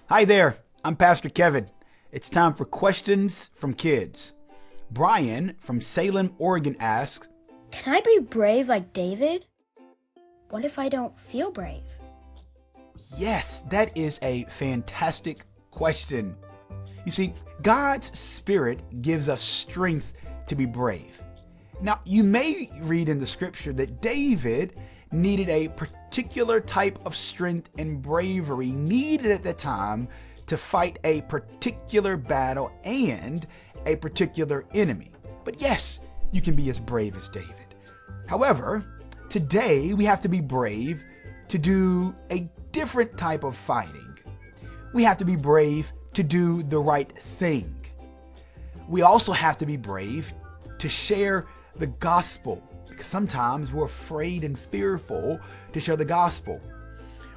Hi there, I'm Pastor Kevin. It's time for questions from kids. Brian from Salem, Oregon asks, Can I be brave like David? What if I don't feel brave? Yes, that is a fantastic question. You see, God's Spirit gives us strength to be brave. Now, you may read in the scripture that David needed a particular type of strength and bravery needed at the time to fight a particular battle and a particular enemy. But yes, you can be as brave as David. However, today we have to be brave to do a different type of fighting. We have to be brave to do the right thing. We also have to be brave to share the gospel, because sometimes we're afraid and fearful to share the gospel.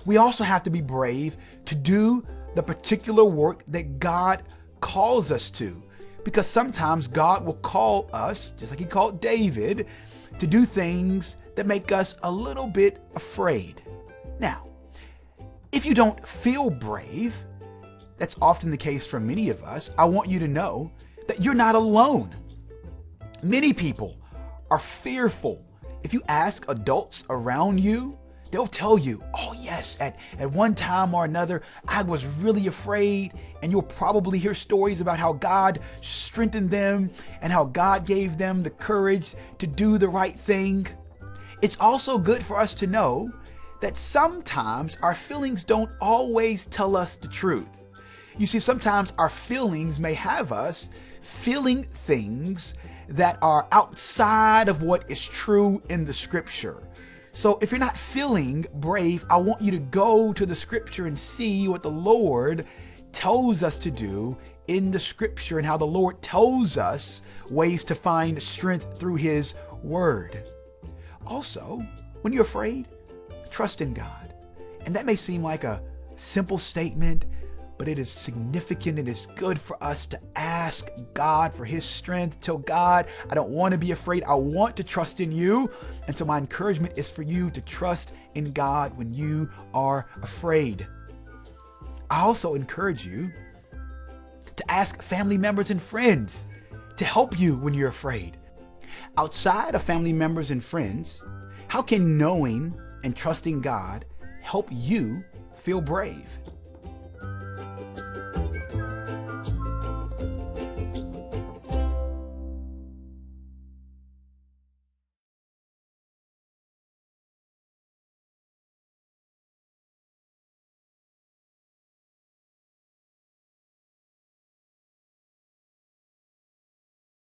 We also have to be brave to do the particular work that God calls us to, because sometimes God will call us, just like he called David, to do things that make us a little bit afraid. Now, if you don't feel brave, that's often the case for many of us, I want you to know that you're not alone. Many people are fearful. If you ask adults around you, they'll tell you, oh yes, at one time or another, I was really afraid. And you'll probably hear stories about how God strengthened them and how God gave them the courage to do the right thing. It's also good for us to know that sometimes our feelings don't always tell us the truth. You see, sometimes our feelings may have us feeling things that are outside of what is true in the scripture. So if you're not feeling brave, I want you to go to the scripture and see what the Lord tells us to do in the scripture and how the Lord tells us ways to find strength through his word. Also, when you're afraid, trust in God. And that may seem like a simple statement, but it is significant. It is good for us to ask God for his strength. Tell God, I don't want to be afraid. I want to trust in you. And so my encouragement is for you to trust in God when you are afraid. I also encourage you to ask family members and friends to help you when you're afraid. Outside of family members and friends, how can knowing and trusting God help you feel brave?